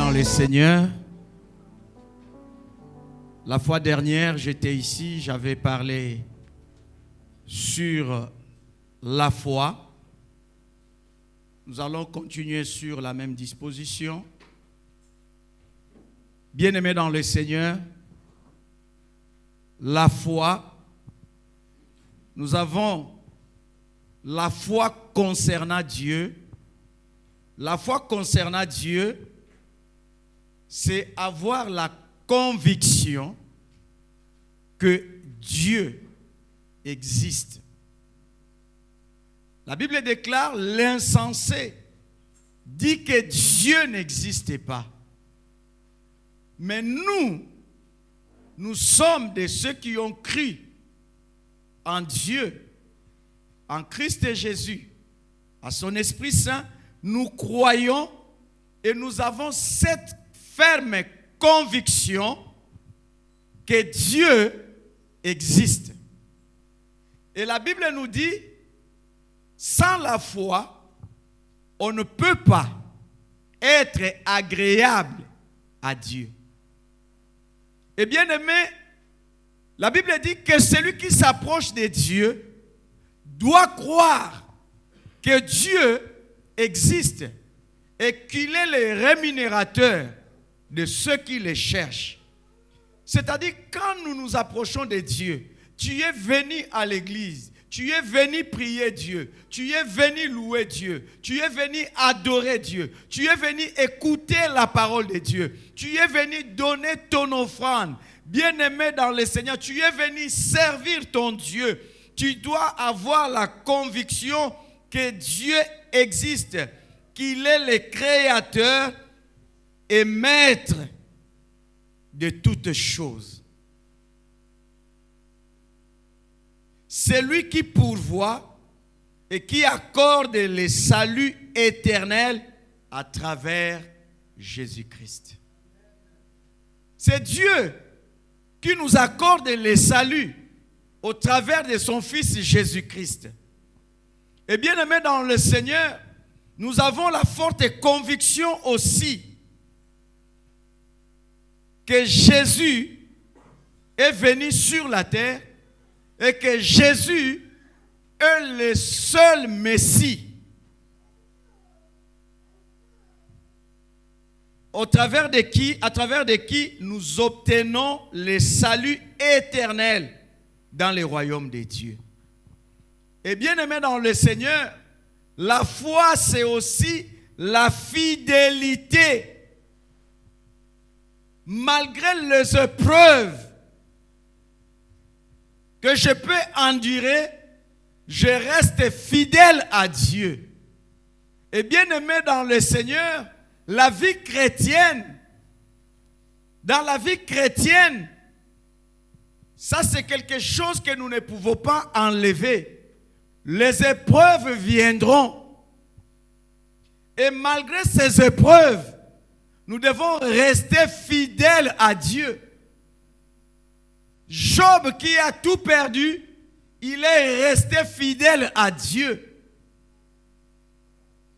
dans le Seigneur. La fois dernière, j'étais ici, j'avais parlé sur la foi. Nous allons continuer sur la même disposition. Bien-aimés dans le Seigneur, la foi, nous avons la foi concernant Dieu. La foi concernant Dieu, c'est avoir la conviction que Dieu existe. La Bible déclare l'insensé dit que Dieu n'existait pas. Mais nous sommes de ceux qui ont cru en Dieu, en Christ Jésus, à son Esprit Saint. Nous croyons et nous avons cette ferme conviction que Dieu existe. Et la Bible nous dit, sans la foi, on ne peut pas être agréable à Dieu. Et bien aimé, la Bible dit que celui qui s'approche de Dieu doit croire que Dieu existe et qu'il est le rémunérateur de ceux qui le cherchent. C'est-à-dire, quand nous nous approchons de Dieu, tu es venu à l'église, tu es venu prier Dieu, tu es venu louer Dieu, tu es venu adorer Dieu, tu es venu écouter la parole de Dieu, tu es venu donner ton offrande. Bien-aimé dans le Seigneur, tu es venu servir ton Dieu. Tu dois avoir la conviction que Dieu existe, qu'il est le créateur et maître de toutes choses. C'est lui qui pourvoit et qui accorde le salut éternel à travers Jésus-Christ. C'est Dieu qui nous accorde le salut au travers de son Fils Jésus-Christ. Et bien aimé dans le Seigneur, nous avons la forte conviction aussi que Jésus est venu sur la terre et que Jésus est le seul Messie. À travers de qui nous obtenons le salut éternel dans le royaume de Dieu. Et bien aimé dans le Seigneur, la foi c'est aussi la fidélité. Malgré les épreuves que je peux endurer, je reste fidèle à Dieu. Et bien aimé dans le Seigneur, la vie chrétienne, dans la vie chrétienne, ça c'est quelque chose que nous ne pouvons pas enlever. Les épreuves viendront. Et malgré ces épreuves, nous devons rester fidèles à Dieu. Job qui a tout perdu, il est resté fidèle à Dieu.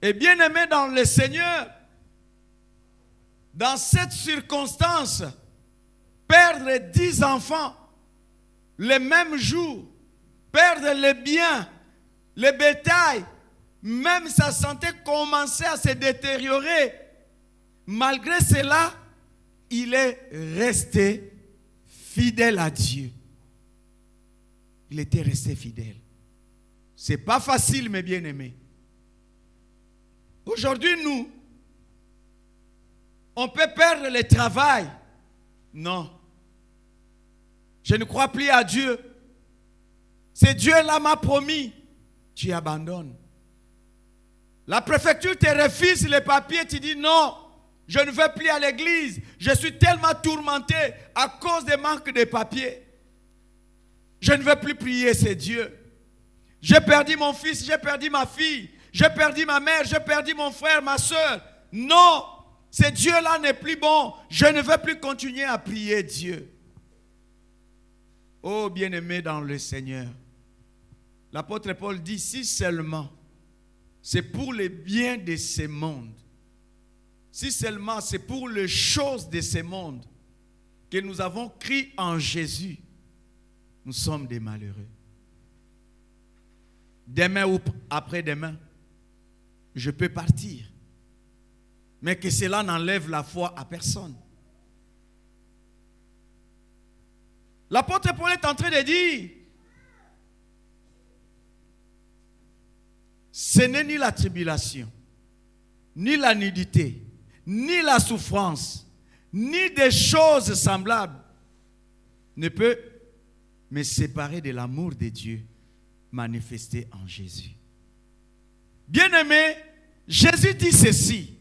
Et bien aimé dans le Seigneur, dans cette circonstance, perdre 10 enfants le même jour, perdre les biens, le bétail, même sa santé commençait à se détériorer. Malgré cela, il est resté fidèle à Dieu. Il était resté fidèle. Ce n'est pas facile, mes bien-aimés. Aujourd'hui, on peut perdre le travail. Non. Je ne crois plus à Dieu. C'est Dieu là m'a promis. Tu abandonnes. La préfecture te refuse les papiers. Tu dis non, je ne vais plus à l'église. Je suis tellement tourmenté à cause des manques de papiers. Je ne veux plus prier, c'est Dieu. J'ai perdu mon fils, j'ai perdu ma fille, j'ai perdu ma mère, j'ai perdu mon frère, ma soeur. Non, ce Dieu-là n'est plus bon. Je ne veux plus continuer à prier Dieu. Oh bien-aimé dans le Seigneur, l'apôtre Paul dit, si seulement c'est pour le bien de ce monde si seulement c'est pour les choses de ce monde que nous avons cru en Jésus, nous sommes des malheureux. Demain ou après-demain, je peux partir. Mais que cela n'enlève la foi à personne. L'apôtre Paul est en train de dire, ce n'est ni la tribulation, ni la nudité, ni la souffrance, ni des choses semblables ne peut me séparer de l'amour de Dieu manifesté en Jésus. Bien-aimé, Jésus dit ceci,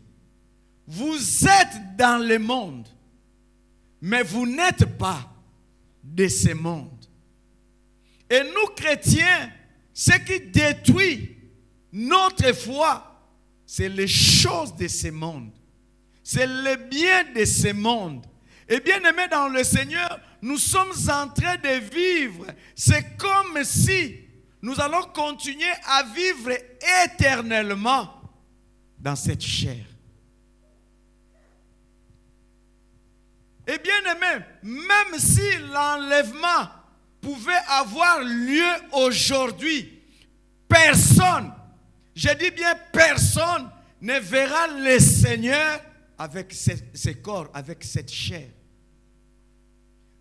vous êtes dans le monde, mais vous n'êtes pas de ce monde. Et nous chrétiens, ce qui détruit notre foi, c'est les choses de ce monde. C'est le bien de ce monde. Et bien aimé dans le Seigneur, nous sommes en train de vivre. C'est comme si nous allons continuer à vivre éternellement dans cette chair. Et bien aimé, même si l'enlèvement pouvait avoir lieu aujourd'hui, personne, je dis bien personne, ne verra le Seigneur avec ce corps, avec cette chair.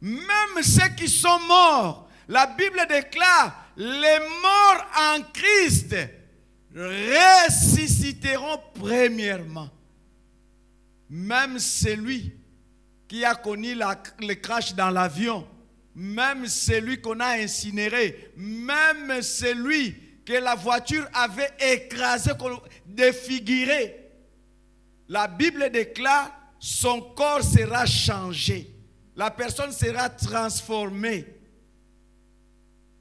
Même ceux qui sont morts, la Bible déclare, les morts en Christ ressusciteront premièrement. Même celui qui a connu le crash dans l'avion, même celui qu'on a incinéré, même celui que la voiture avait écrasé, défiguré, la Bible déclare, son corps sera changé. La personne sera transformée.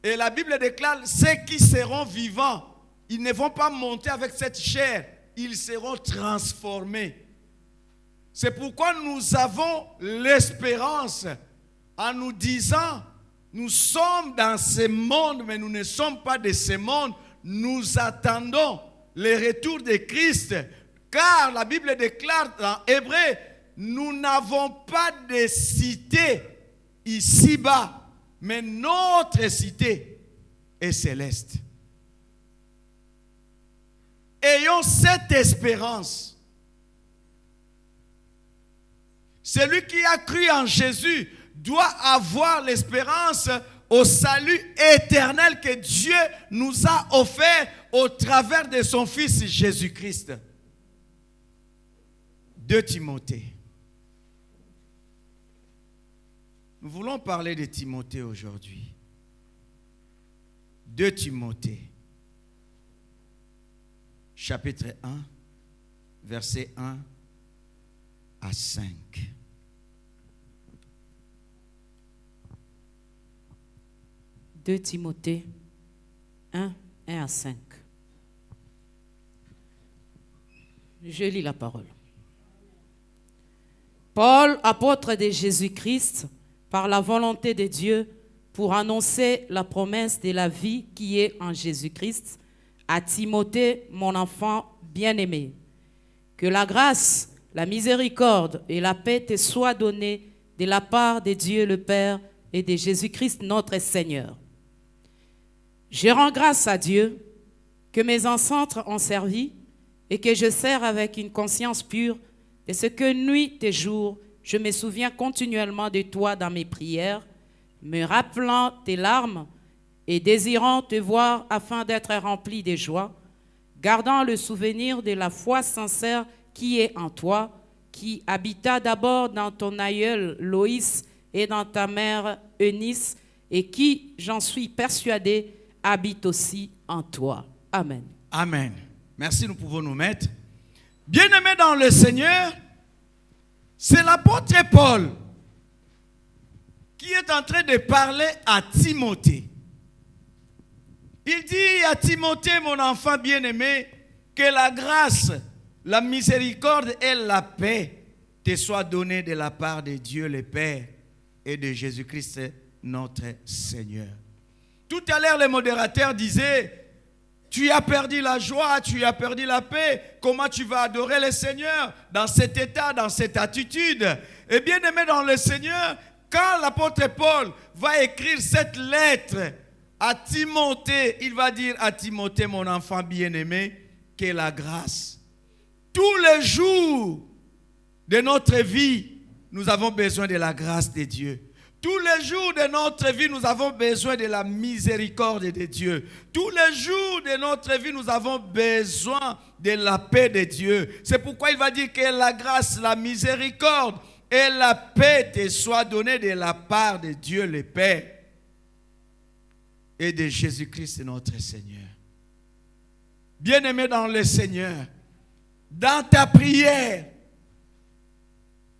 Et la Bible déclare, ceux qui seront vivants, ils ne vont pas monter avec cette chair, ils seront transformés. C'est pourquoi nous avons l'espérance en nous disant, nous sommes dans ce monde, mais nous ne sommes pas de ce monde. Nous attendons le retour de Christ, car la Bible déclare dans Hébreu, nous n'avons pas de cité ici-bas, mais notre cité est céleste. Ayons cette espérance. Celui qui a cru en Jésus doit avoir l'espérance au salut éternel que Dieu nous a offert au travers de son Fils Jésus-Christ. 2 Timothée. Nous voulons parler de Timothée aujourd'hui. 2 Timothée, chapitre 1, versets 1 à 5. « 2 Timothée 1, 1 à 5. Je lis la parole. Paul, apôtre de Jésus-Christ, par la volonté de Dieu, pour annoncer la promesse de la vie qui est en Jésus-Christ, à Timothée, mon enfant bien-aimé. Que la grâce, la miséricorde et la paix te soient données de la part de Dieu le Père et de Jésus-Christ notre Seigneur. Je rends grâce à Dieu que mes ancêtres ont servi et que je sers avec une conscience pure de ce que nuit et jour, je me souviens continuellement de toi dans mes prières, me rappelant tes larmes et désirant te voir afin d'être rempli de joie, gardant le souvenir de la foi sincère qui est en toi, qui habita d'abord dans ton aïeul Loïs et dans ta mère Eunice, et qui, j'en suis persuadé, habite aussi en toi. Amen. Amen. Merci, nous pouvons nous mettre. Bien-aimés dans le Seigneur, c'est l'apôtre Paul qui est en train de parler à Timothée. Il dit à Timothée, mon enfant bien-aimé, que la grâce, la miséricorde et la paix te soient données de la part de Dieu le Père et de Jésus-Christ notre Seigneur. Tout à l'heure, le modérateur disait, Tu as perdu la joie, tu as perdu la paix. Comment tu vas adorer le Seigneur dans cet état, dans cette attitude? Et bien aimé dans le Seigneur, quand l'apôtre Paul va écrire cette lettre à Timothée, il va dire à Timothée, mon enfant bien-aimé, que la grâce, tous les jours de notre vie, nous avons besoin de la grâce de Dieu. Tous les jours de notre vie, nous avons besoin de la miséricorde de Dieu. Tous les jours de notre vie, nous avons besoin de la paix de Dieu. C'est pourquoi il va dire que la grâce, la miséricorde et la paix te soient données de la part de Dieu le Père et de Jésus-Christ notre Seigneur. Bien-aimé dans le Seigneur, dans ta prière,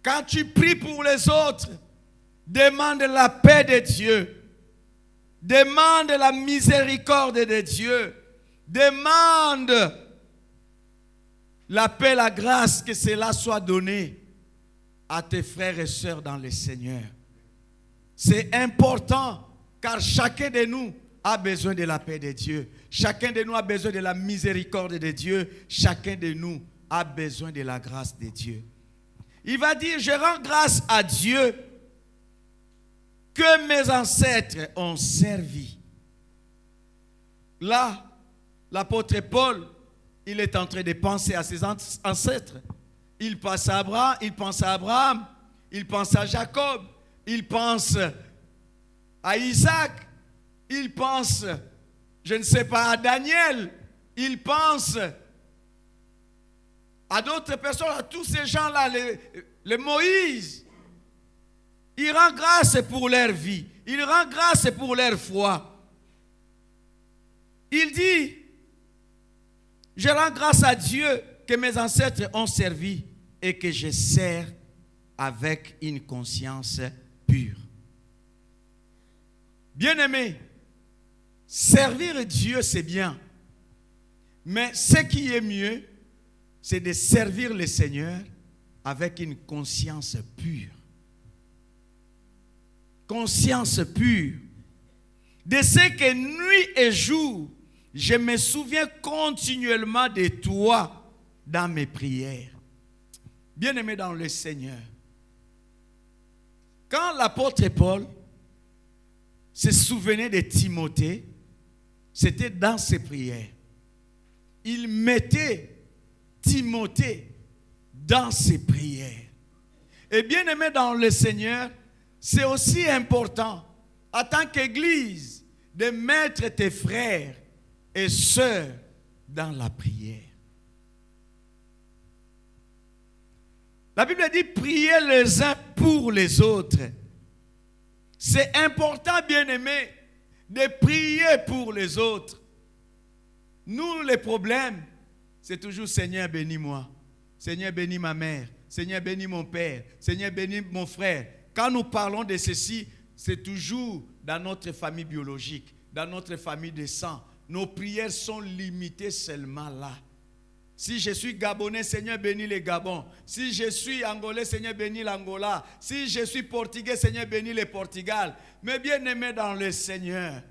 quand tu pries pour les autres, demande la paix de Dieu. Demande la miséricorde de Dieu. Demande la paix, la grâce, que cela soit donné à tes frères et sœurs dans le Seigneur. C'est important car chacun de nous a besoin de la paix de Dieu. Chacun de nous a besoin de la miséricorde de Dieu. Chacun de nous a besoin de la grâce de Dieu. Il va dire, je rends grâce à Dieu que mes ancêtres ont servi. Là, l'apôtre Paul, il est en train de penser à ses ancêtres. Il pense à Abraham, il pense à Jacob, il pense à Isaac, il pense, je ne sais pas, à Daniel, il pense à d'autres personnes, à tous ces gens-là, les Moïse. Il rend grâce pour leur vie. Il rend grâce pour leur foi. Il dit, je rends grâce à Dieu que mes ancêtres ont servi et que je sers avec une conscience pure. Bien-aimé, servir Dieu c'est bien. Mais ce qui est mieux, c'est de servir le Seigneur avec une conscience pure. Conscience pure. De ce que nuit et jour, je me souviens continuellement de toi dans mes prières. Bien-aimé dans le Seigneur, quand l'apôtre Paul se souvenait de Timothée, c'était dans ses prières. Il mettait Timothée dans ses prières. Et bien-aimé dans le Seigneur, c'est aussi important, en tant qu'Église, de mettre tes frères et sœurs dans la prière. La Bible dit, priez les uns pour les autres. C'est important, bien-aimés, de prier pour les autres. Nous, les problèmes, c'est toujours Seigneur, bénis-moi. Seigneur, bénis ma mère. Seigneur, bénis mon père. Seigneur, bénis mon frère. Quand nous parlons de ceci, c'est toujours dans notre famille biologique, dans notre famille de sang. Nos prières sont limitées seulement là. Si je suis Gabonais, Seigneur, bénis les Gabons. Si je suis Angolais, Seigneur, bénis l'Angola. Si je suis Portugais, Seigneur, bénis le Portugal. Mais bien aimé dans le Seigneur,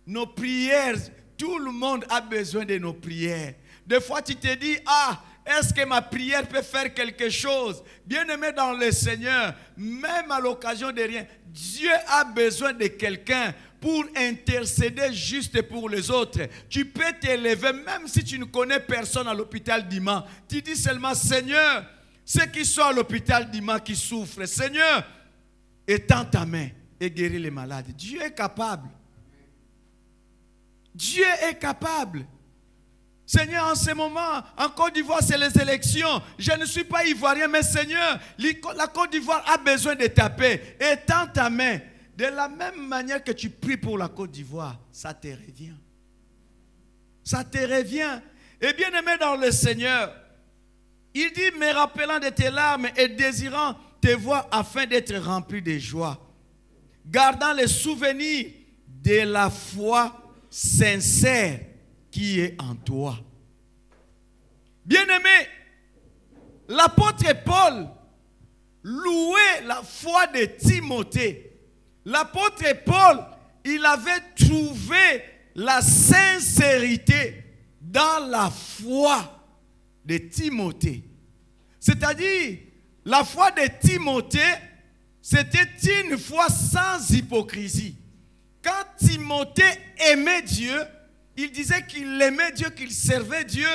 nos prières, tout le monde a besoin de nos prières. Des fois, tu te dis, est-ce que ma prière peut faire quelque chose? Bien-aimé dans le Seigneur, même à l'occasion de rien, Dieu a besoin de quelqu'un pour intercéder juste pour les autres. Tu peux t'élever, même si tu ne connais personne à l'hôpital d'Ima. Tu dis seulement, Seigneur, ceux qui sont à l'hôpital d'Ima qui souffrent, Seigneur, étends ta main et guéris les malades. Dieu est capable. Dieu est capable. Seigneur, en ce moment, en Côte d'Ivoire, c'est les élections. Je ne suis pas ivoirien, mais Seigneur, la Côte d'Ivoire a besoin de ta paix. Étends ta main. De la même manière que tu pries pour la Côte d'Ivoire, ça te revient. Ça te revient. Et bien aimé dans le Seigneur, il dit, me rappelant de tes larmes et désirant te voir afin d'être rempli de joie, gardant les souvenirs de la foi sincère qui est en toi. Bien-aimé, l'apôtre Paul louait la foi de Timothée. L'apôtre Paul, il avait trouvé la sincérité dans la foi de Timothée. C'est-à-dire, la foi de Timothée, c'était une foi sans hypocrisie. Quand Timothée aimait Dieu, il disait qu'il aimait Dieu, qu'il servait Dieu,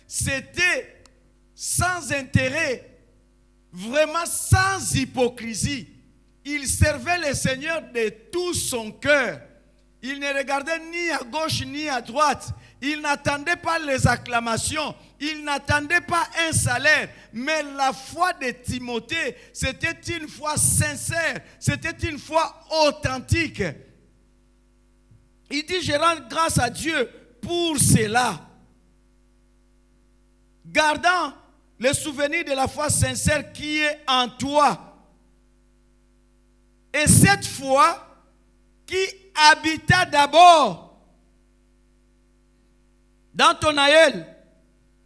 c'était sans intérêt, vraiment sans hypocrisie. Il servait le Seigneur de tout son cœur. Il ne regardait ni à gauche ni à droite. Il n'attendait pas les acclamations. Il n'attendait pas un salaire. Mais la foi de Timothée, c'était une foi sincère. C'était une foi authentique. Il dit, je rends grâce à Dieu pour cela. Gardant le souvenir de la foi sincère qui est en toi. Et cette foi qui habita d'abord dans ton aïeul,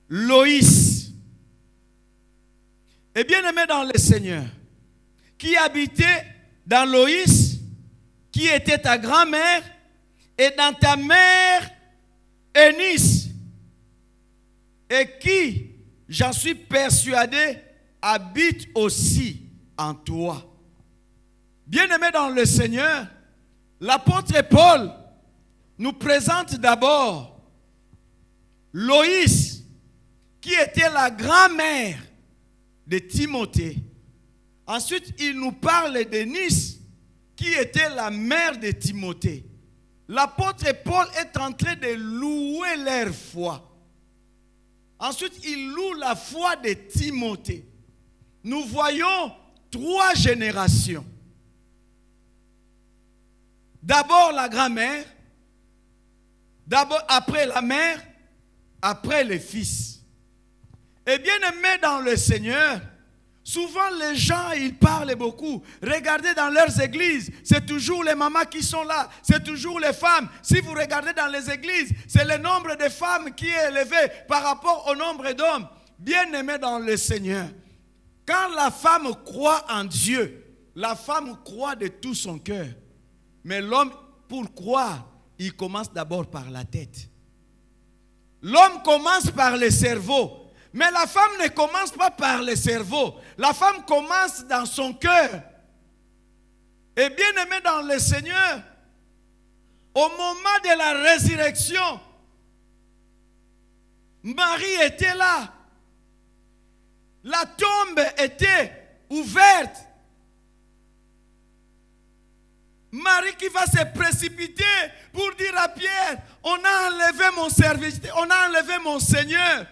Loïs. Et bien aimé dans le Seigneur, qui habitait dans Loïs, qui était ta grand-mère, et dans ta mère, Eunice, et qui, j'en suis persuadé, habite aussi en toi. Bien-aimé dans le Seigneur, l'apôtre Paul nous présente d'abord Loïs, qui était la grand-mère de Timothée. Ensuite, il nous parle d'Eunice, qui était la mère de Timothée. L'apôtre Paul est en train de louer leur foi. Ensuite, il loue la foi de Timothée. Nous voyons 3 générations. D'abord la grand-mère, d'abord après la mère, après le fils. Et bien aimé dans le Seigneur, souvent les gens, ils parlent beaucoup. Regardez dans leurs églises, c'est toujours les mamans qui sont là, c'est toujours les femmes. Si vous regardez dans les églises, c'est le nombre de femmes qui est élevé par rapport au nombre d'hommes. Bien aimé dans le Seigneur, quand la femme croit en Dieu, la femme croit de tout son cœur. Mais l'homme, pour croire, il commence d'abord par la tête. L'homme commence par le cerveau. Mais la femme ne commence pas par le cerveau. La femme commence dans son cœur. Et bien aimé dans le Seigneur, au moment de la résurrection, Marie était là. La tombe était ouverte. Marie qui va se précipiter pour dire à Pierre, on a enlevé mon serviteur, on a enlevé mon Seigneur.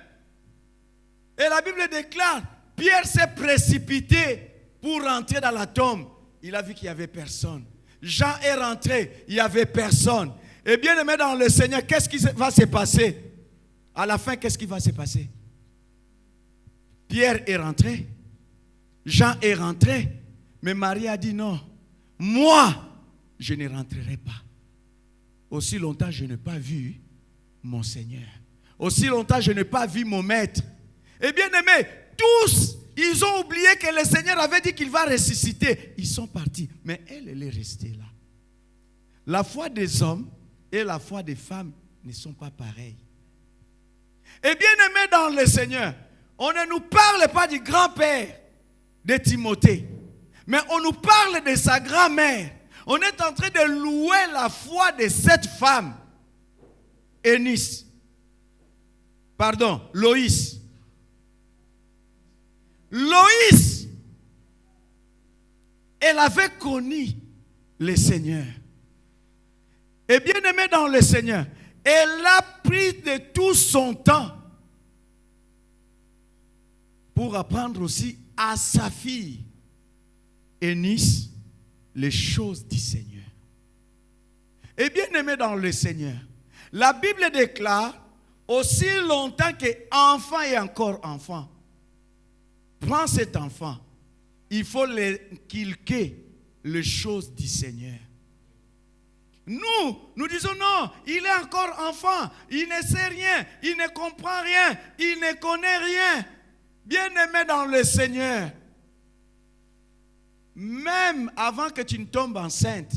Et la Bible déclare, Pierre s'est précipité pour rentrer dans la tombe. Il a vu qu'il n'y avait personne. Jean est rentré, il n'y avait personne. Et bien aimé dans le Seigneur, qu'est-ce qui va se passer? À la fin, qu'est-ce qui va se passer? Pierre est rentré, Jean est rentré, mais Marie a dit non, moi, je ne rentrerai pas. Aussi longtemps je n'ai pas vu mon Seigneur. Aussi longtemps je n'ai pas vu mon maître. Et bien aimé, tous, ils ont oublié que le Seigneur avait dit qu'il va ressusciter. Ils sont partis. Mais elle est restée là. La foi des hommes et la foi des femmes ne sont pas pareilles. Et bien aimé dans le Seigneur, on ne nous parle pas du grand-père de Timothée. Mais on nous parle de sa grand-mère. On est en train de louer la foi de cette femme. Eunice. Pardon, Loïs. Loïs, elle avait connu le Seigneur. Et bien aimée dans le Seigneur, elle a pris de tout son temps pour apprendre aussi à sa fille, Eunice, les choses du Seigneur. Et bien aimé dans le Seigneur, la Bible déclare, aussi longtemps qu'enfant est encore enfant, prends cet enfant, il faut l'inculquer les choses du Seigneur. Nous disons non, il est encore enfant, il ne sait rien, il ne comprend rien, il ne connaît rien. Bien aimé dans le Seigneur, même avant que tu ne tombes enceinte,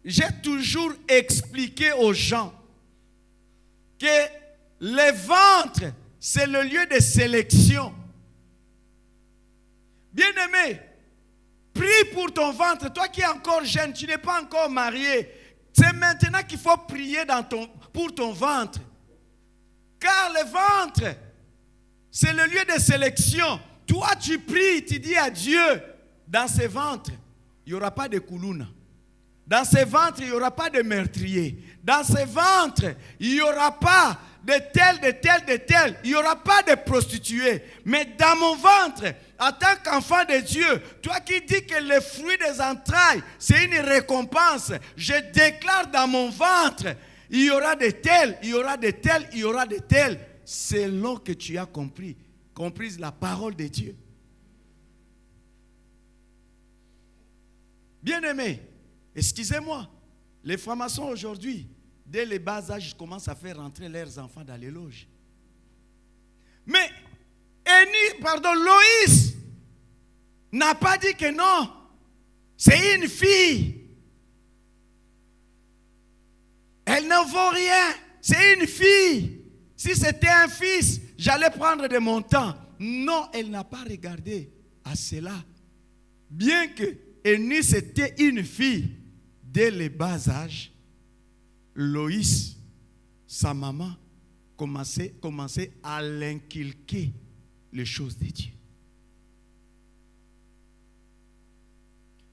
j'ai toujours expliqué aux gens que le ventre, c'est le lieu de sélection. Bien-aimé, prie pour ton ventre. Toi qui es encore jeune, tu n'es pas encore marié. C'est maintenant qu'il faut prier pour ton ventre. Car le ventre, c'est le lieu de sélection. Toi, tu pries, tu dis à Dieu, dans ce ventre, il n'y aura pas de koulouna. Dans ce ventre, il n'y aura pas de meurtrier. Dans ce ventre, il n'y aura pas de tel. Il n'y aura pas de prostituée. Mais dans mon ventre, en tant qu'enfant de Dieu, toi qui dis que le fruit des entrailles, c'est une récompense, je déclare dans mon ventre, il y aura de tels, il y aura de tels, il y aura de tels, selon que tu as comprise la parole de Dieu. Bien-aimés, excusez-moi, les francs-maçons aujourd'hui, dès le bas âge, commencent à faire rentrer leurs enfants dans les loges. Mais Loïs n'a pas dit que non, c'est une fille. Elle n'en vaut rien, c'est une fille. Si c'était un fils, j'allais prendre de mon temps. Non, elle n'a pas regardé à cela. Bien que Eunice était une fille, dès le bas âge, Loïs, sa maman, commençait à l'inculquer les choses de Dieu.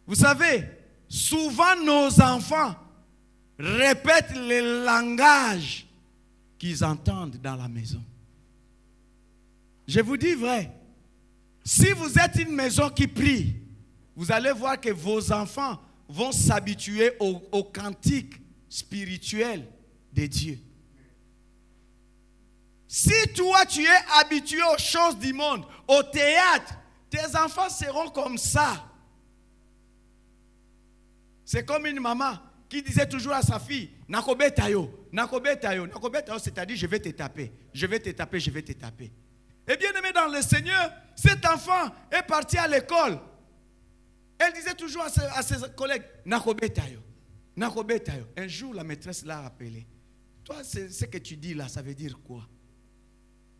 Vous savez, souvent nos enfants répètent le langage qu'ils entendent dans la maison. Je vous dis vrai, si vous êtes une maison qui prie, vous allez voir que vos enfants vont s'habituer aux cantiques spirituels de Dieu. Si toi tu es habitué aux choses du monde, au théâtre, tes enfants seront comme ça. C'est comme une maman qui disait toujours à sa fille, Nakobetayo, c'est-à-dire je vais te taper, je vais te taper, je vais te taper. Et bien aimé dans le Seigneur, cet enfant est parti à l'école. Elle disait toujours à ses collègues, Nakobetayo. Un jour, la maîtresse l'a appelé. Toi, ce que tu dis là, ça veut dire quoi?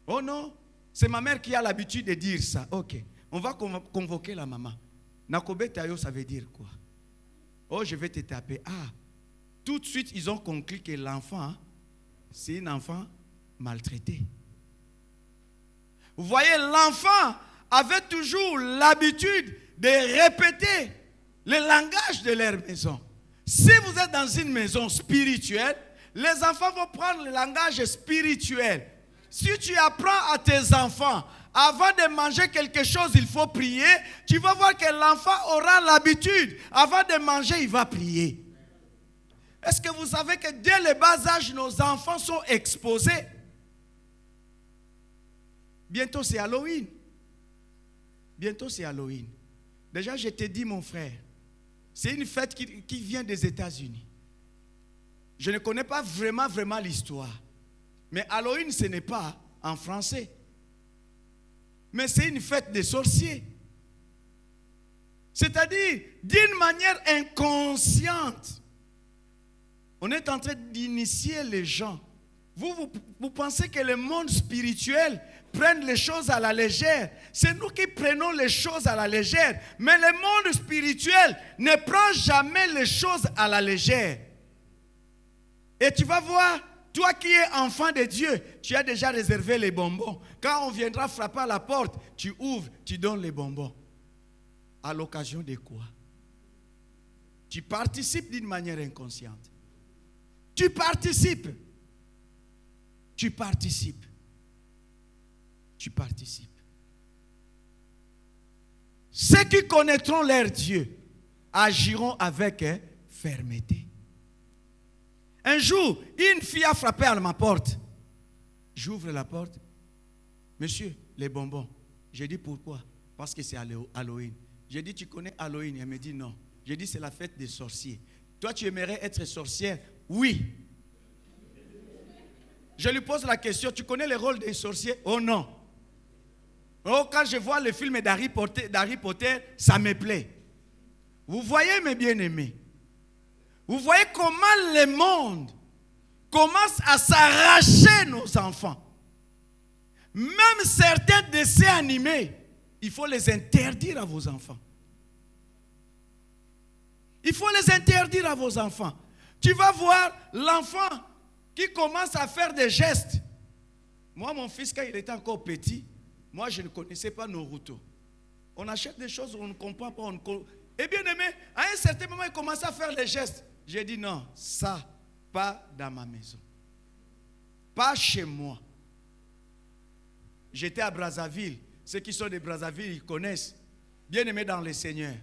Oh non, c'est ma mère qui a l'habitude de dire ça. Ok, on va convoquer la maman. Nakobetayo, ça veut dire quoi? Oh, je vais te taper. Ah, tout de suite, ils ont conclu que l'enfant, c'est un enfant maltraité. Vous voyez, l'enfant avait toujours l'habitude de répéter le langage de leur maison. Si vous êtes dans une maison spirituelle, les enfants vont prendre le langage spirituel. Si tu apprends à tes enfants, avant de manger quelque chose, il faut prier, tu vas voir que l'enfant aura l'habitude. Avant de manger, il va prier. Est-ce que vous savez que dès le bas âge, nos enfants sont exposés? Bientôt, c'est Halloween. Bientôt, c'est Halloween. Déjà, je te dis, mon frère, c'est une fête qui vient des États-Unis. Je ne connais pas vraiment l'histoire. Mais Halloween, ce n'est pas en français. Mais c'est une fête des sorciers. C'est-à-dire, d'une manière inconsciente, on est en train d'initier les gens. Vous pensez que le monde spirituel prenne les choses à la légère. C'est nous qui prenons les choses à la légère. Mais le monde spirituel ne prend jamais les choses à la légère. Et tu vas voir, toi qui es enfant de Dieu, tu as déjà réservé les bonbons. Quand on viendra frapper à la porte, tu ouvres, tu donnes les bonbons. À l'occasion de quoi? Tu participes d'une manière inconsciente. Tu participes. Tu participes. Tu participes. Ceux qui connaîtront leur Dieu agiront avec fermeté. Un jour, une fille a frappé à ma porte. J'ouvre la porte. Monsieur, les bonbons. J'ai dit pourquoi? Parce que c'est Halloween. J'ai dit, tu connais Halloween? Elle me dit non. J'ai dit, c'est la fête des sorciers. Toi, tu aimerais être sorcière? Oui. Je lui pose la question, tu connais le rôle des sorciers? Oh non. Oh, quand je vois le film d'Harry Potter, ça me plaît. Vous voyez mes bien-aimés? Vous voyez comment le monde commencent à s'arracher nos enfants. Même certains dessins animés, il faut les interdire à vos enfants. Il faut les interdire à vos enfants. Tu vas voir l'enfant qui commence à faire des gestes. Moi, mon fils, quand il était encore petit, moi, je ne connaissais pas Naruto. On achète des choses, on ne comprend pas. Et bien aimé, à un certain moment, il commençait à faire des gestes. J'ai dit non, ça, pas dans ma maison. Pas chez moi. J'étais à Brazzaville. Ceux qui sont de Brazzaville, ils connaissent. Bien aimé dans le Seigneur.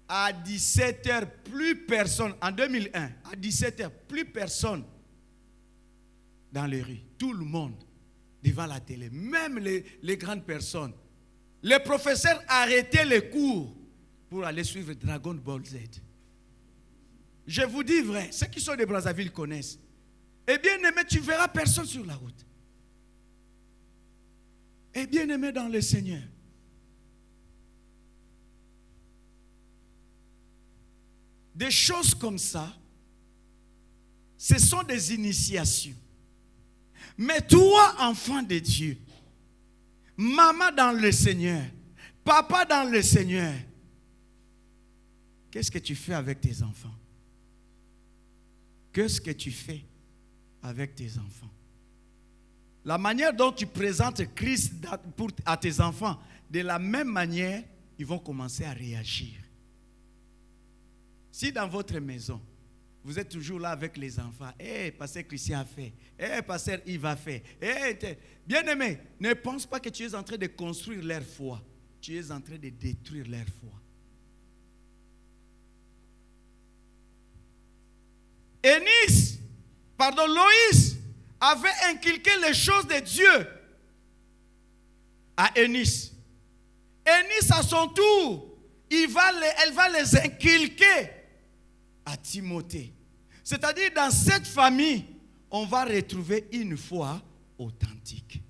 À 17h, plus personne, en 2001, à 17h, plus personne dans les rues. Tout le monde devant la télé, même les grandes personnes. Les professeurs arrêtaient les cours pour aller suivre Dragon Ball Z. Je vous dis vrai, ceux qui sont de Brazzaville connaissent. Et bien aimé, tu ne verras personne sur la route. Et bien aimé dans le Seigneur. Des choses comme ça, ce sont des initiations. Mais toi, enfant de Dieu, maman dans le Seigneur, papa dans le Seigneur, qu'est-ce que tu fais avec tes enfants? Qu'est-ce que tu fais avec tes enfants? La manière dont tu présentes Christ à tes enfants, de la même manière, ils vont commencer à réagir. Si dans votre maison, vous êtes toujours là avec les enfants, pasteur Christian a fait, pasteur Yves a fait, bien-aimé, ne pense pas que tu es en train de construire leur foi. Tu es en train de détruire leur foi. Loïs avait inculqué les choses de Dieu à Eunice. Eunice, à son tour, elle va les inculquer à Timothée. C'est-à-dire, dans cette famille, on va retrouver une foi authentique.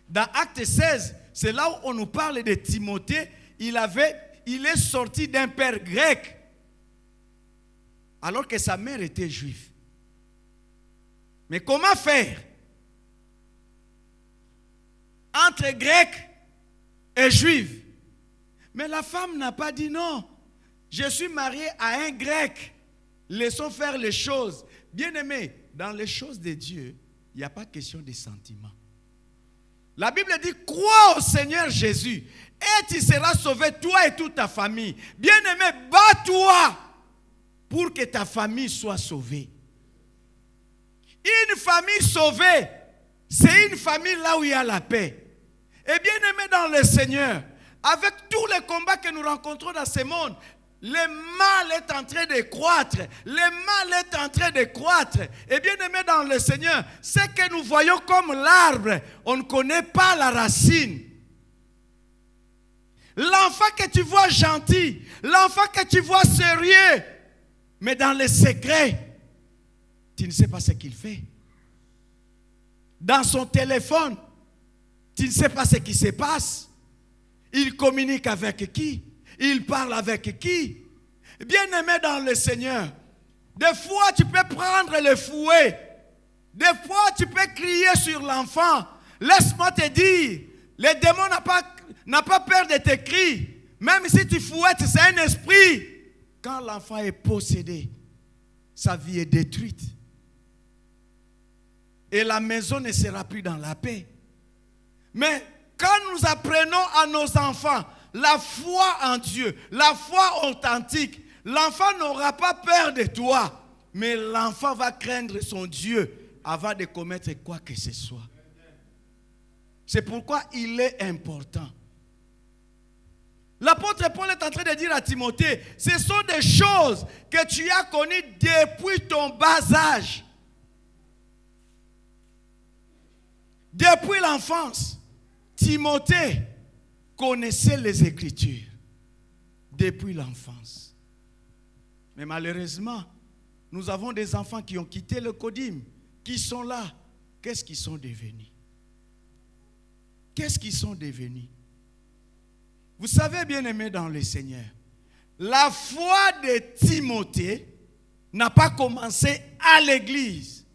Dans Acte 16, c'est là où on nous parle de Timothée. Il est sorti d'un père grec, alors que sa mère était juive. Mais comment faire entre grec et juif? Mais la femme n'a pas dit non. Je suis mariée à un grec. Laissons faire les choses. Bien-aimé, dans les choses de Dieu, il n'y a pas question de sentiments. La Bible dit, crois au Seigneur Jésus et tu seras sauvé, toi et toute ta famille. Bien-aimé, bats-toi pour que ta famille soit sauvée. Une famille sauvée, c'est une famille là où il y a la paix. Et bien-aimé dans le Seigneur, avec tous les combats que nous rencontrons dans ce monde, le mal est en train de croître. Le mal est en train de croître. Et bien aimé dans le Seigneur, ce que nous voyons comme l'arbre, on ne connaît pas la racine. L'enfant que tu vois gentil, l'enfant que tu vois sérieux, mais dans le secret, tu ne sais pas ce qu'il fait. Dans son téléphone, tu ne sais pas ce qui se passe. Il communique avec qui? Il parle avec qui? Bien-aimé dans le Seigneur, des fois tu peux prendre le fouet, des fois tu peux crier sur l'enfant. Laisse-moi te dire, le démon n'a pas peur de tes cris. Même si tu fouettes, c'est un esprit. Quand l'enfant est possédé, sa vie est détruite. Et la maison ne sera plus dans la paix. Mais quand nous apprenons à nos enfants la foi en Dieu, la foi authentique, l'enfant n'aura pas peur de toi, mais l'enfant va craindre son Dieu avant de commettre quoi que ce soit. C'est pourquoi il est important. L'apôtre Paul est en train de dire à Timothée, ce sont des choses que tu as connues depuis ton bas âge. Depuis l'enfance, Timothée connaissait les Écritures depuis l'enfance. Mais malheureusement, nous avons des enfants qui ont quitté le Codim, qui sont là. Qu'est-ce qu'ils sont devenus? Qu'est-ce qu'ils sont devenus? Vous savez, bien-aimés dans le Seigneur, la foi de Timothée n'a pas commencé à l'église.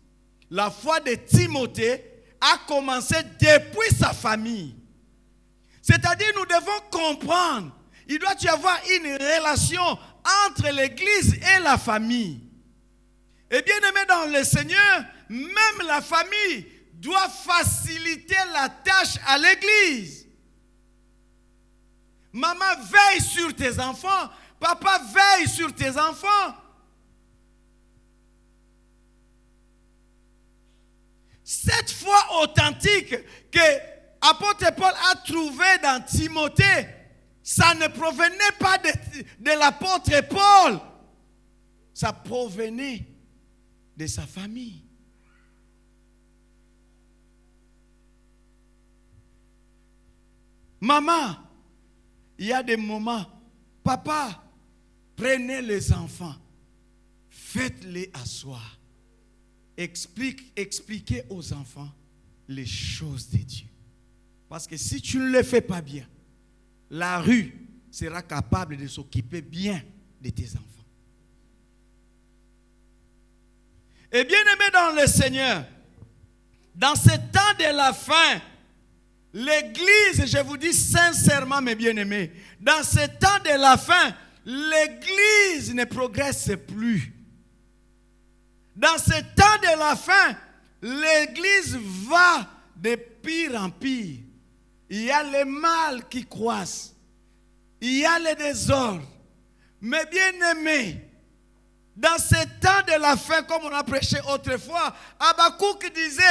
La foi de Timothée a commencé depuis sa famille. C'est-à-dire, nous devons comprendre, il doit y avoir une relation entre l'église et la famille. Et bien aimé dans le Seigneur, même la famille doit faciliter la tâche à l'église. Maman veille sur tes enfants, papa veille sur tes enfants. Cette foi authentique que l'apôtre Paul a trouvée dans Timothée, ça ne provenait pas de l'apôtre Paul, ça provenait de sa famille. Maman, il y a des moments, papa, prenez les enfants, faites-les asseoir. Expliquez aux enfants les choses de Dieu. Parce que si tu ne le fais pas bien, la rue sera capable de s'occuper bien de tes enfants. Et bien aimé dans le Seigneur, dans ce temps de la fin, l'église, je vous dis sincèrement mes bien-aimés, dans ce temps de la fin, l'église ne progresse plus. Dans ce temps de la fin, l'église va de pire en pire. Il y a le mal qui croisse. Il y a le désordre. Mais bien aimés, dans ce temps de la fin, comme on a prêché autrefois, Habakkuk disait,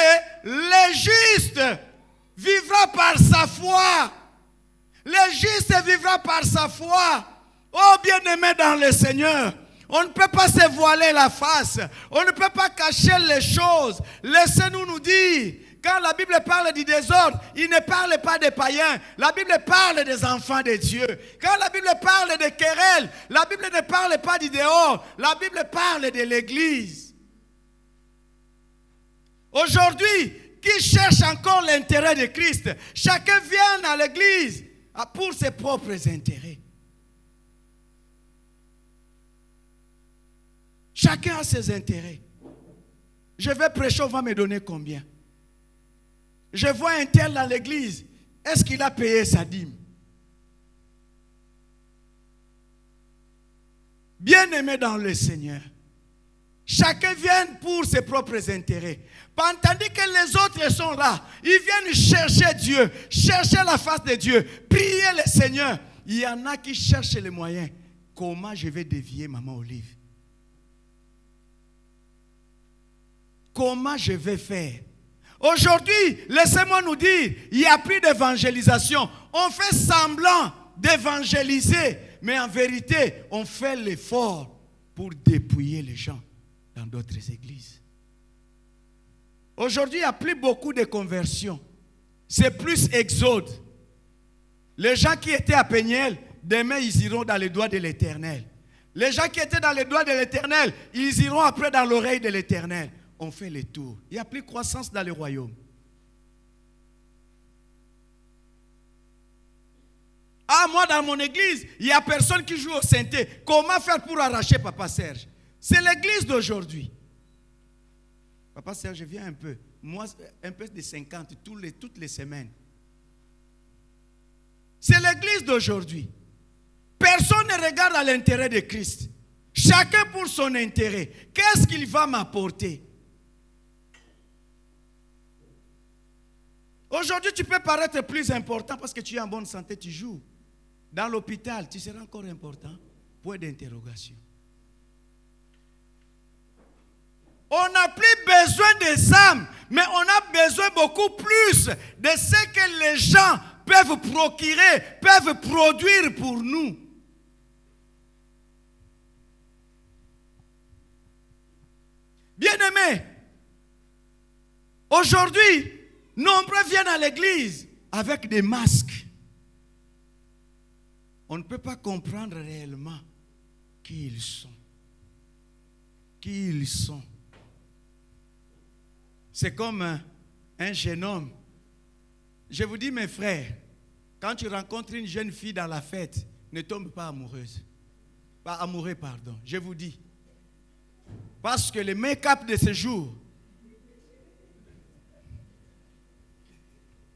le juste vivra par sa foi. Le juste vivra par sa foi. Oh bien-aimé dans le Seigneur, on ne peut pas se voiler la face. On ne peut pas cacher les choses. Laissez-nous nous dire, quand la Bible parle du désordre, il ne parle pas des païens. La Bible parle des enfants de Dieu. Quand la Bible parle de querelles, la Bible ne parle pas du dehors. La Bible parle de l'église. Aujourd'hui, qui cherche encore l'intérêt de Christ? Chacun vient à l'église pour ses propres intérêts. Chacun a ses intérêts. Je vais prêcher, on va me donner combien? Je vois un tel dans l'église. Est-ce qu'il a payé sa dîme? Bien-aimé dans le Seigneur, chacun vient pour ses propres intérêts. Tandis que les autres sont là, ils viennent chercher Dieu, chercher la face de Dieu, prier le Seigneur. Il y en a qui cherchent les moyens. Comment je vais dévier Maman Olive? Comment je vais faire? Aujourd'hui, laissez-moi nous dire, il n'y a plus d'évangélisation. On fait semblant d'évangéliser, mais en vérité, on fait l'effort pour dépouiller les gens dans d'autres églises. Aujourd'hui, il n'y a plus beaucoup de conversions. C'est plus exode. Les gens qui étaient à Péniel, demain, ils iront dans les doigts de l'Éternel. Les gens qui étaient dans les doigts de l'Éternel, ils iront après dans l'oreille de l'Éternel. On fait le tour. Il n'y a plus de croissance dans le royaume. Ah, moi, dans mon église, il n'y a personne qui joue au synthé. Comment faire pour arracher Papa Serge? C'est l'église d'aujourd'hui. Papa Serge, viens un peu. Moi, un peu de 50 toutes les semaines. C'est l'église d'aujourd'hui. Personne ne regarde à l'intérêt de Christ. Chacun pour son intérêt. Qu'est-ce qu'il va m'apporter? Aujourd'hui, tu peux paraître plus important parce que tu es en bonne santé, tu joues. Dans l'hôpital, tu seras encore important. Point d'interrogation. On n'a plus besoin des âmes, mais on a besoin beaucoup plus de ce que les gens peuvent procurer, peuvent produire pour nous. Bien-aimés, aujourd'hui, nombreux viennent à l'église avec des masques. On ne peut pas comprendre réellement qui ils sont. Qui ils sont. C'est comme un jeune homme. Je vous dis, mes frères, quand tu rencontres une jeune fille dans la fête, ne tombe pas amoureuse. Pas amoureux, pardon. Je vous dis. Parce que le make-up de ce jour.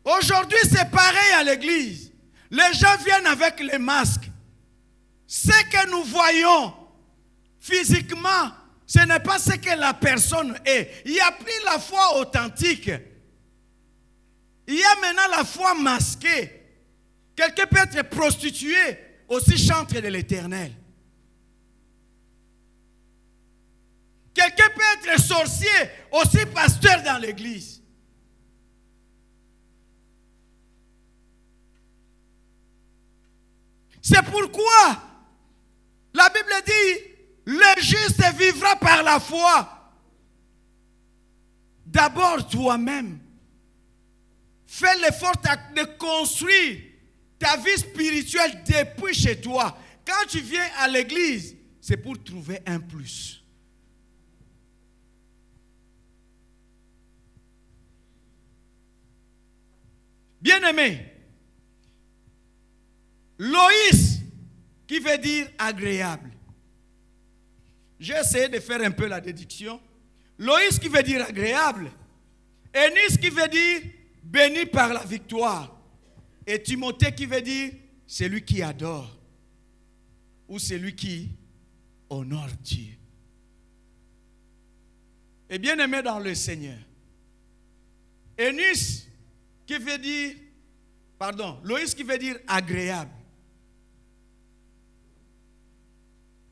Aujourd'hui, c'est pareil à l'église. Les gens viennent avec les masques. Ce que nous voyons physiquement, ce n'est pas ce que la personne est. Il n'y a plus la foi authentique. Il y a maintenant la foi masquée. Quelqu'un peut être prostitué, aussi chantre de l'Éternel. Quelqu'un peut être sorcier, aussi pasteur dans l'église. C'est pourquoi la Bible dit, le juste vivra par la foi. D'abord toi-même. Fais l'effort de construire ta vie spirituelle depuis chez toi. Quand tu viens à l'église, c'est pour trouver un plus. Bien-aimé, Loïs, qui veut dire agréable. J'ai essayé de faire un peu la déduction. Loïs qui veut dire agréable. Eunice qui veut dire béni par la victoire. Et Timothée qui veut dire celui qui adore. Ou celui qui honore Dieu. Et bien aimé dans le Seigneur. Eunice qui veut dire, Loïs qui veut dire agréable.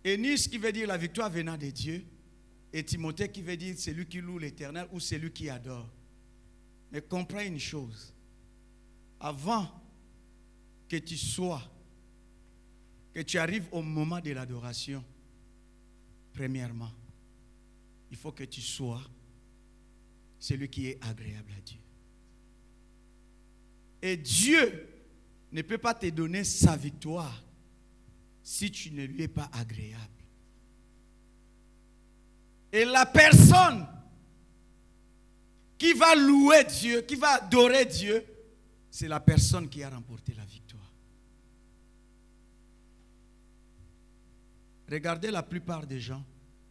Eunice qui veut dire la victoire venant de Dieu. Et Timothée qui veut dire celui qui loue l'Éternel ou celui qui adore. Mais comprends une chose. Avant que tu arrives au moment de l'adoration, premièrement, il faut que tu sois celui qui est agréable à Dieu. Et Dieu ne peut pas te donner sa victoire si tu ne lui es pas agréable. Et la personne qui va louer Dieu, qui va adorer Dieu, c'est la personne qui a remporté la victoire. Regardez la plupart des gens,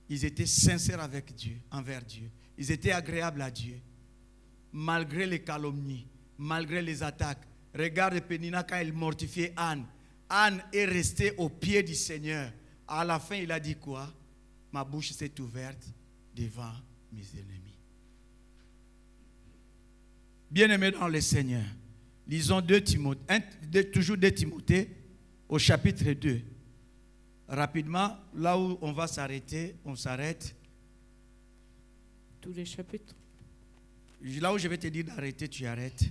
ils étaient sincères avec Dieu, envers Dieu. Ils étaient agréables à Dieu, malgré les calomnies, malgré les attaques. Regarde Pénina quand il mortifiait Anne. Anne est restée au pied du Seigneur. À la fin, il a dit quoi? Ma bouche s'est ouverte devant mes ennemis. Bien-aimés dans le Seigneur, lisons toujours 2 Timothée au chapitre 2. Rapidement, là où on va s'arrêter, on s'arrête. Tous les chapitres. Là où je vais te dire d'arrêter, tu arrêtes.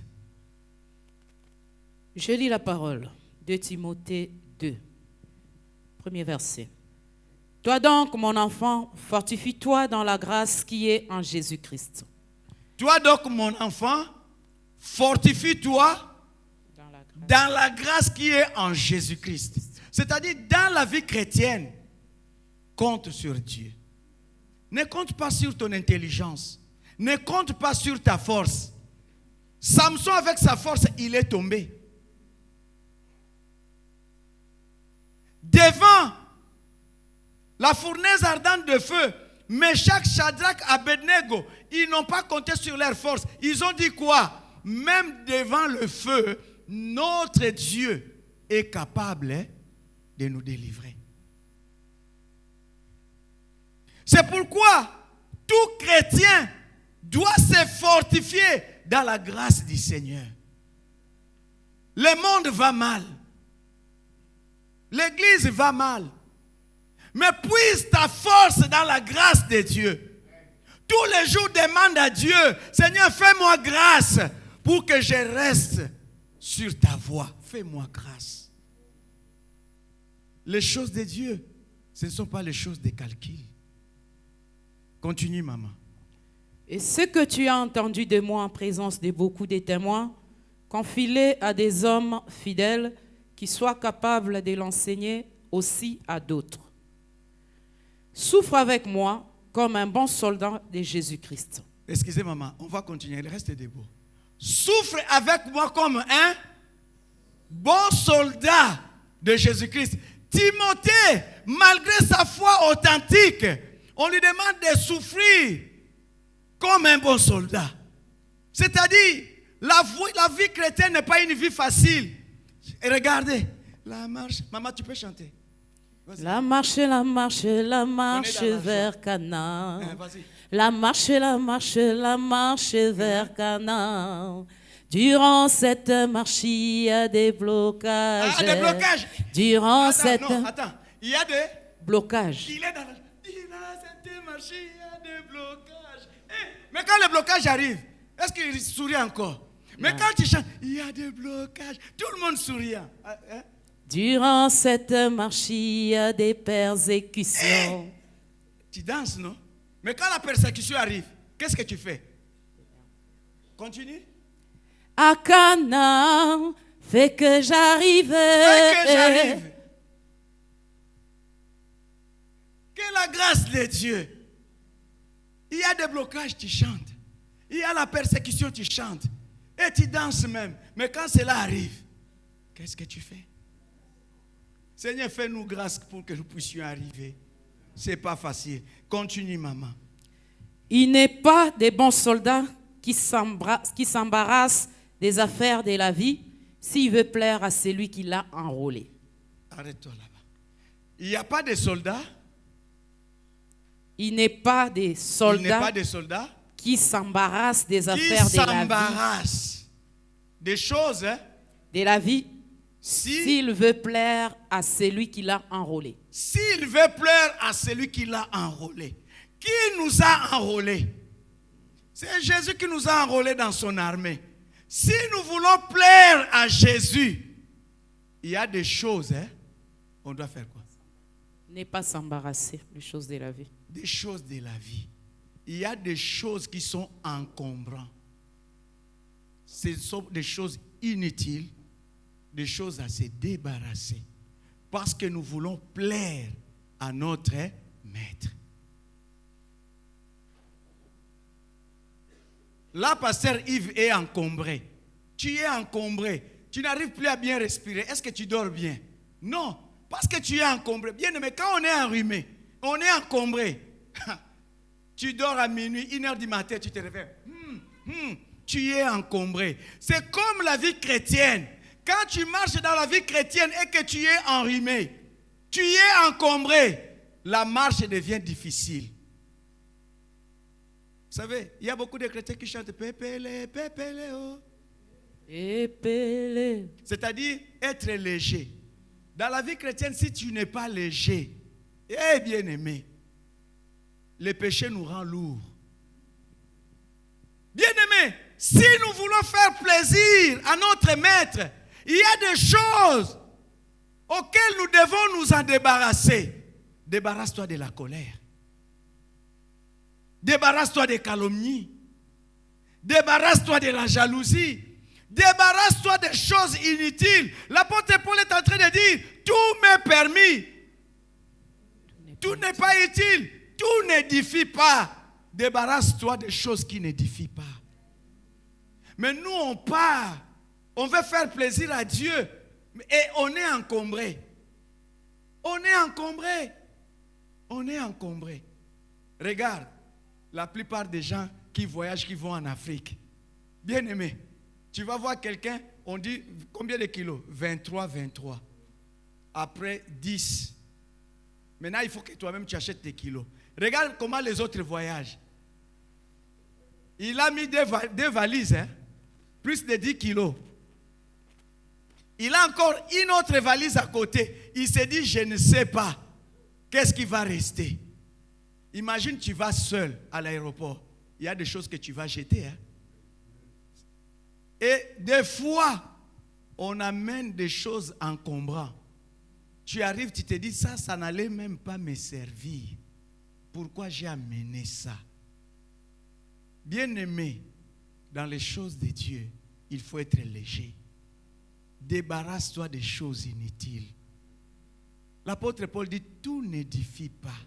Je lis la parole. 2 Timothée 2, premier verset. Toi donc, mon enfant, fortifie-toi dans la grâce qui est en Jésus-Christ. Toi donc, mon enfant, fortifie-toi dans la grâce qui est en Jésus-Christ. C'est-à-dire, dans la vie chrétienne, compte sur Dieu. Ne compte pas sur ton intelligence. Ne compte pas sur ta force. Samson, avec sa force, il est tombé. Devant la fournaise ardente de feu, Meshach, Shadrach, Abednego, ils n'ont pas compté sur leur force. Ils ont dit quoi? Même devant le feu, notre Dieu est capable de nous délivrer. C'est pourquoi tout chrétien doit se fortifier dans la grâce du Seigneur. Le monde va mal. L'église va mal. Mais puise ta force dans la grâce de Dieu. Tous les jours, demande à Dieu, Seigneur, fais-moi grâce pour que je reste sur ta voie. Fais-moi grâce. Les choses de Dieu, ce ne sont pas les choses des calculs. Continue, maman. Et ce que tu as entendu de moi en présence de beaucoup de témoins, confie-le à des hommes fidèles qui soient capables de l'enseigner aussi à d'autres. Souffre avec moi comme un bon soldat de Jésus-Christ. Excusez maman, on va continuer, reste debout. Souffre avec moi comme un bon soldat de Jésus-Christ. Timothée, malgré sa foi authentique, On lui demande de souffrir comme un bon soldat. C'est-à-dire, la vie chrétienne n'est pas une vie facile. Et regardez, la marche. Maman, tu peux chanter. La marche vers Canaan. La marche vers Canaan. Durant cette marche, il y a des blocages. Ah, des blocages. Durant cette... Non, attends. Il y a des blocages. Il est dans cette marche, il y a des blocages. Mais quand les blocages arrivent, est-ce qu'il sourit encore? Mais quand tu chantes, il y a des blocages. Tout le monde sourit. Hein? Durant cette marche, il y a des persécutions. Tu danses, non? Mais quand la persécution arrive, qu'est-ce que tu fais? Continue. À Canaan, fais que j'arrive. Que la grâce de Dieu. Il y a des blocages, tu chantes. Il y a la persécution, tu chantes. Et tu danses même. Mais quand cela arrive, qu'est-ce que tu fais? Seigneur, fais-nous grâce pour que nous puissions arriver. Ce n'est pas facile. Continue, maman. Il n'est pas des bons soldats qui s'embarrassent des affaires de la vie s'il veut plaire à celui qui l'a enrôlé. Arrête-toi là-bas. Il n'y a pas de soldats. Il n'est pas des soldats, qui s'embarrassent des affaires de la vie. Des choses de la vie s'il veut plaire à celui qui l'a enrôlé. S'il veut plaire à celui qui l'a enrôlé. Qui nous a enrôlés? C'est Jésus qui nous a enrôlés dans son armée. Si nous voulons plaire à Jésus, il y a des choses, on doit faire quoi? Ne pas s'embarrasser des choses de la vie. Des choses de la vie. Il y a des choses qui sont encombrantes. Ce sont des choses inutiles, des choses à se débarrasser. Parce que nous voulons plaire à notre maître. Là, pasteur Yves est encombré. Tu es encombré. Tu n'arrives plus à bien respirer. Est-ce que tu dors bien? Non, parce que tu es encombré. Bien aimé, quand on est enrhumé, on est encombré. Tu dors à minuit, 1h du matin, tu te réveilles. Tu es encombré. C'est comme la vie chrétienne. Quand tu marches dans la vie chrétienne et que tu es enrhumé, tu es encombré, la marche devient difficile. Vous savez, il y a beaucoup de chrétiens qui chantent Pépélé, Pépélé, oh. Pépélé. C'est-à-dire être léger. Dans la vie chrétienne, si tu n'es pas léger, eh bien aimé, le péché nous rend lourds. Bien aimé, si nous voulons faire plaisir à notre maître, il y a des choses auxquelles nous devons nous en débarrasser. Débarrasse-toi de la colère. Débarrasse-toi des calomnies. Débarrasse-toi de la jalousie. Débarrasse-toi des choses inutiles. L'apôtre Paul est en train de dire, tout m'est permis. Tout n'est pas utile. Tout n'édifie pas. Débarrasse-toi des choses qui n'édifient pas. Mais nous, on part. On veut faire plaisir à Dieu. Et on est encombré. On est encombré. On est encombré. Regarde, la plupart des gens qui voyagent, qui vont en Afrique. Bien aimé, tu vas voir quelqu'un, on dit combien de kilos? 23. Après 10. Maintenant, il faut que toi-même tu achètes tes kilos. Regarde comment les autres voyagent. Il a mis deux valises, plus de 10 kilos. Il a encore une autre valise à côté. Il s'est dit, je ne sais pas. Qu'est-ce qui va rester? Imagine, tu vas seul à l'aéroport. Il y a des choses que tu vas jeter. Et des fois, on amène des choses encombrantes. Tu arrives, tu te dis, ça n'allait même pas me servir. Pourquoi j'ai amené ça? Bien-aimé, dans les choses de Dieu, il faut être léger. Débarrasse-toi des choses inutiles. L'apôtre Paul dit, tout n'édifie pas.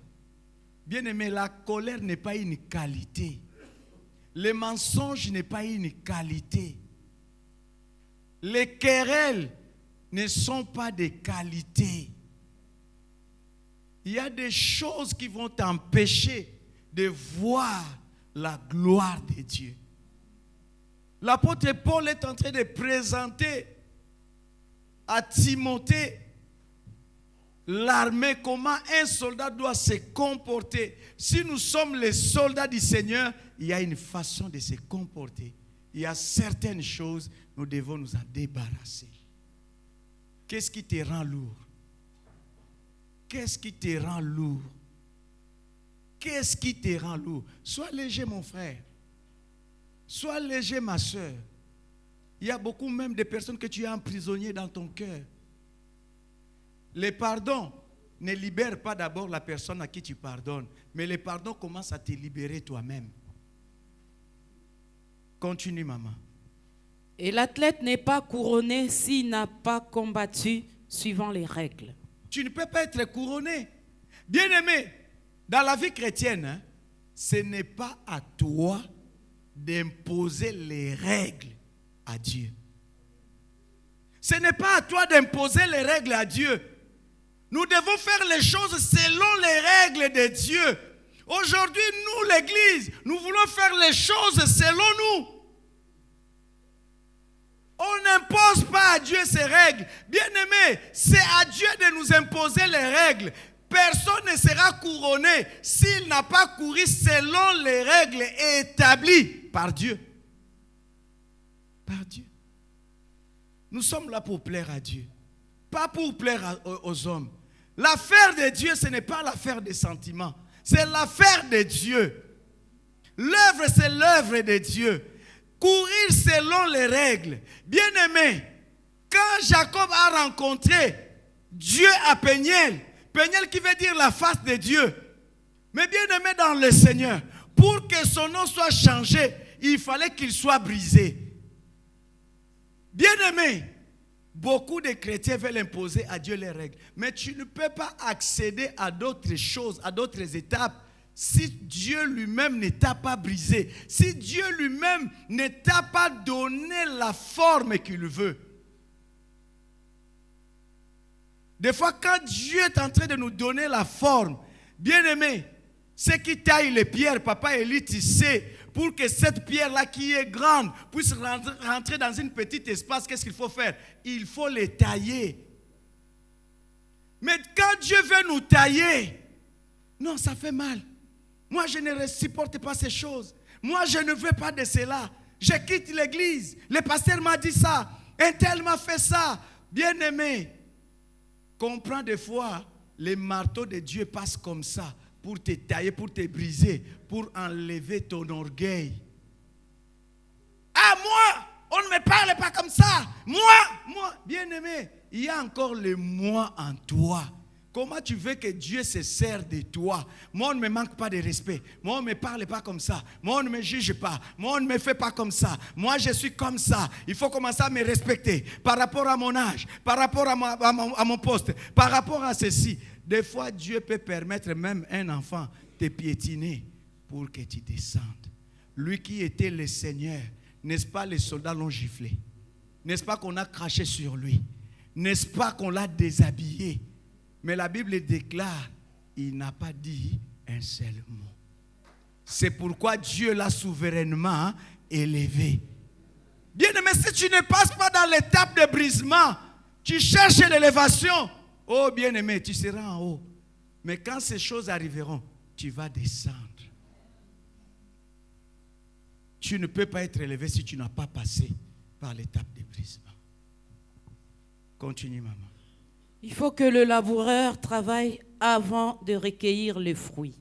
Bien-aimé, la colère n'est pas une qualité. Le mensonge n'est pas une qualité. Les querelles ne sont pas des qualités. il y a des choses qui vont t'empêcher de voir la gloire de Dieu. L'apôtre Paul est en train de présenter à Timothée l'armée, comment un soldat doit se comporter. Si nous sommes les soldats du Seigneur, il y a une façon de se comporter. Il y a certaines choses, nous devons nous en débarrasser. Qu'est-ce qui te rend lourd? Qu'est-ce qui te rend lourd? Qu'est-ce qui te rend lourd? Sois léger, mon frère. Sois léger, ma soeur. Il y a beaucoup même de personnes que tu as emprisonnées dans ton cœur. Le pardon ne libère pas d'abord la personne à qui tu pardonnes, mais le pardon commence à te libérer toi-même. Continue, maman. Et l'athlète n'est pas couronné s'il n'a pas combattu suivant les règles. Tu ne peux pas être couronné. Bien-aimé, dans la vie chrétienne, ce n'est pas à toi d'imposer les règles à Dieu. Ce n'est pas à toi d'imposer les règles à Dieu. Nous devons faire les choses selon les règles de Dieu. Aujourd'hui, nous, l'Église, nous voulons faire les choses selon nous. On n'impose pas à Dieu ses règles. Bien-aimé, c'est à Dieu de nous imposer les règles. Personne ne sera couronné s'il n'a pas couru selon les règles établies par Dieu. Par Dieu. Nous sommes là pour plaire à Dieu, pas pour plaire aux hommes. L'affaire de Dieu, ce n'est pas l'affaire des sentiments. C'est l'affaire de Dieu. L'œuvre, c'est l'œuvre de Dieu. Courir selon les règles. Bien-aimé, quand Jacob a rencontré Dieu à Péniel, Péniel qui veut dire la face de Dieu, mais bien-aimé dans le Seigneur, pour que son nom soit changé, il fallait qu'il soit brisé. Bien-aimé, beaucoup de chrétiens veulent imposer à Dieu les règles. Mais tu ne peux pas accéder à d'autres choses, à d'autres étapes, si Dieu lui-même ne t'a pas brisé. Si Dieu lui-même ne t'a pas donné la forme qu'il veut. Des fois, quand Dieu est en train de nous donner la forme, bien-aimé, ceux qui taillent les pierres, papa Élie, tu sais, pour que cette pierre-là qui est grande puisse rentrer dans un petit espace, qu'est-ce qu'il faut faire? Il faut les tailler. Mais quand Dieu veut nous tailler, non, ça fait mal. Moi, je ne supporte pas ces choses. Moi, je ne veux pas de cela. Je quitte l'église. Le pasteur m'a dit ça. Un tel m'a fait ça. Bien-aimé, comprends des fois, les marteaux de Dieu passent comme ça, pour te tailler, pour te briser, pour enlever ton orgueil. Ah, moi, on ne me parle pas comme ça. Moi, bien-aimé, il y a encore le moi en toi. Comment tu veux que Dieu se sert de toi? Moi, on ne me manque pas de respect. Moi, on ne me parle pas comme ça. Moi, on ne me juge pas. Moi, on ne me fait pas comme ça. Moi, je suis comme ça. Il faut commencer à me respecter par rapport à mon âge, par rapport à mon poste, par rapport à ceci. Des fois, Dieu peut permettre même un enfant de piétiner pour que tu descendes. Lui qui était le Seigneur, n'est-ce pas les soldats l'ont giflé? N'est-ce pas qu'on a craché sur lui? N'est-ce pas qu'on l'a déshabillé? Mais la Bible déclare, il n'a pas dit un seul mot. C'est pourquoi Dieu l'a souverainement élevé. Bien-aimé, si tu ne passes pas dans l'étape de brisement, tu cherches l'élévation. Oh bien-aimé, tu seras en haut. Mais quand ces choses arriveront, tu vas descendre. Tu ne peux pas être élevé si tu n'as pas passé par l'étape de brisement. Continue, maman. Il faut que le laboureur travaille avant de recueillir les fruits.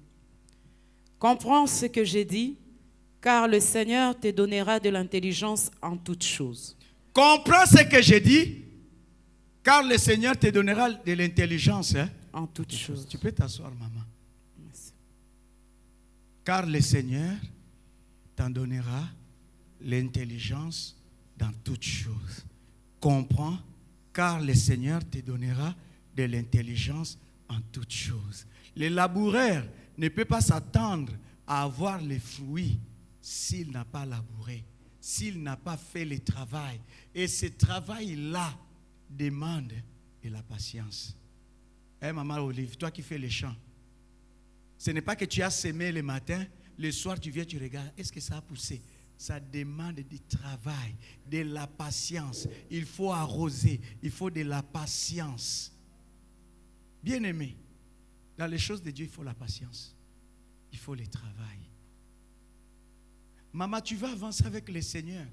Comprends ce que j'ai dit, car le Seigneur te donnera de l'intelligence en toutes choses. Comprends ce que j'ai dit, car le Seigneur te donnera de l'intelligence. En toutes choses. Tu peux t'asseoir, maman. Merci. Car le Seigneur t'en donnera l'intelligence dans toutes choses. Comprends, car le Seigneur te donnera de l'intelligence en toutes choses. Le laboureur ne peut pas s'attendre à avoir les fruits s'il n'a pas labouré, s'il n'a pas fait le travail. Et ce travail-là demande de la patience. Maman Olive, toi qui fais les champs, ce n'est pas que tu as semé le matin, le soir tu viens, tu regardes, est-ce que ça a poussé? Ça demande du travail, de la patience. Il faut arroser, il faut de la patience. Bien-aimé, dans les choses de Dieu, il faut la patience. Il faut le travail. Maman, tu vas avancer avec le Seigneur.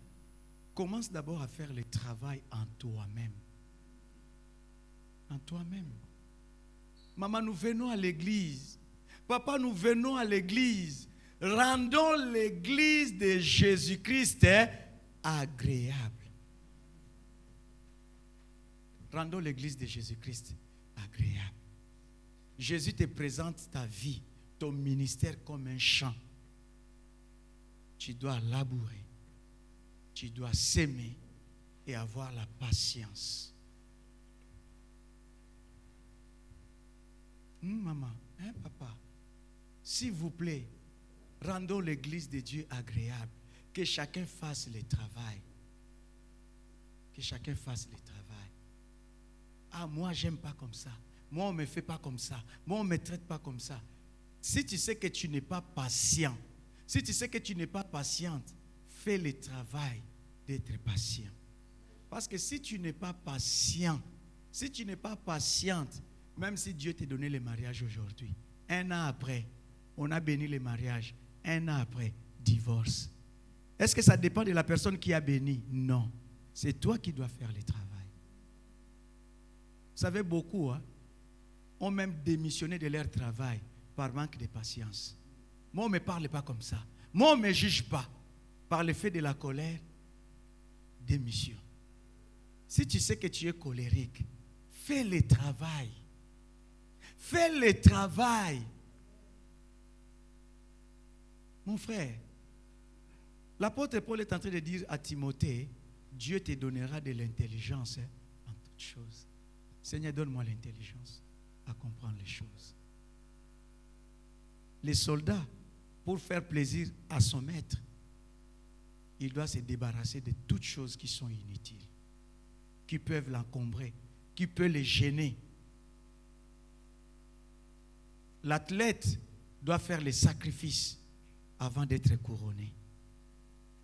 Commence d'abord à faire le travail en toi-même. En toi-même. Maman, nous venons à l'église. Papa, nous venons à l'église. Rendons l'église de Jésus-Christ agréable. Rendons l'église de Jésus-Christ agréable. Jésus te présente ta vie, ton ministère comme un champ. Tu dois labourer, tu dois s'aimer et avoir la patience. Maman, papa, s'il vous plaît, rendons l'église de Dieu agréable. Que chacun fasse le travail. Que chacun fasse le travail. Ah, moi, j'aime pas comme ça. Moi, on ne me fait pas comme ça. Moi, on ne me traite pas comme ça. Si tu sais que tu n'es pas patient, si tu sais que tu n'es pas patiente, fais le travail d'être patient. Parce que si tu n'es pas patient, si tu n'es pas patiente, même si Dieu t'a donné le mariage aujourd'hui, un an après, on a béni le mariage. Un an après, divorce. Est-ce que ça dépend de la personne qui a béni? Non. C'est toi qui dois faire le travail. Vous savez, beaucoup ont même démissionné de leur travail par manque de patience. Moi, on ne me parle pas comme ça. Moi, on ne me juge pas. Par l'effet de la colère, démission. Si tu sais que tu es colérique, fais le travail. Fais le travail. Mon frère, l'apôtre Paul est en train de dire à Timothée, Dieu te donnera de l'intelligence en toutes choses. Seigneur, donne-moi l'intelligence à comprendre les choses. Les soldats, pour faire plaisir à son maître, il doit se débarrasser de toutes choses qui sont inutiles, qui peuvent l'encombrer, qui peuvent les gêner. L'athlète doit faire les sacrifices avant d'être couronné.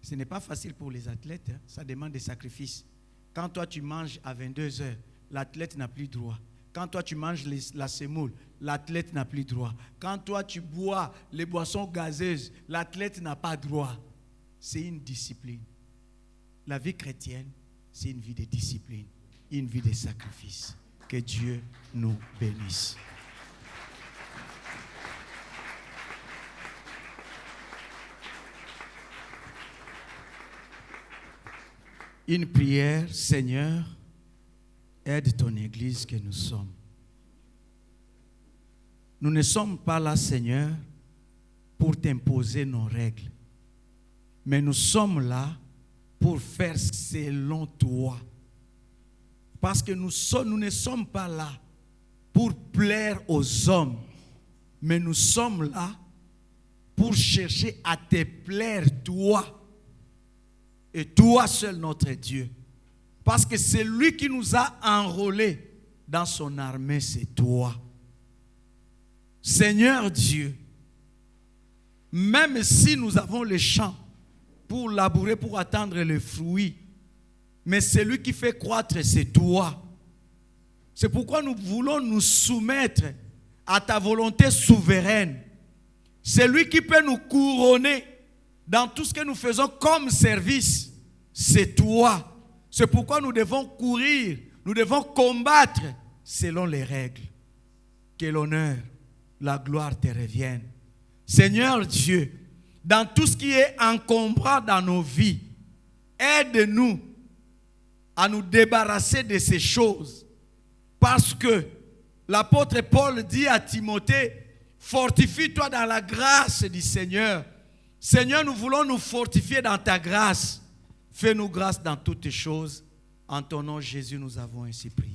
Ce n'est pas facile pour les athlètes, ça demande des sacrifices. Quand toi tu manges à 22 heures, l'athlète n'a plus droit. Quand toi tu manges la semoule, l'athlète n'a plus droit. Quand toi tu bois les boissons gazeuses, l'athlète n'a pas droit. C'est une discipline. La vie chrétienne, c'est une vie de discipline, une vie de sacrifice. Que Dieu nous bénisse. Une prière, Seigneur, aide ton Église que nous sommes. Nous ne sommes pas là, Seigneur, pour t'imposer nos règles. Mais nous sommes là pour faire selon toi. Parce que nous ne sommes pas là pour plaire aux hommes. Mais nous sommes là pour chercher à te plaire toi. Et toi seul notre Dieu. Parce que c'est lui qui nous a enrôlés dans son armée, c'est toi. Seigneur Dieu, même si nous avons les champs pour labourer, pour attendre le fruit, mais celui qui fait croître, c'est toi. C'est pourquoi nous voulons nous soumettre à ta volonté souveraine. Celui qui peut nous couronner dans tout ce que nous faisons comme service, c'est toi. C'est pourquoi nous devons courir, nous devons combattre selon les règles. Que l'honneur, la gloire te reviennent. Seigneur Dieu, dans tout ce qui est encombrant dans nos vies, aide-nous à nous débarrasser de ces choses. Parce que l'apôtre Paul dit à Timothée, fortifie-toi dans la grâce du Seigneur. Seigneur, nous voulons nous fortifier dans ta grâce. Fais-nous grâce dans toutes choses. En ton nom, Jésus, nous avons ainsi prié.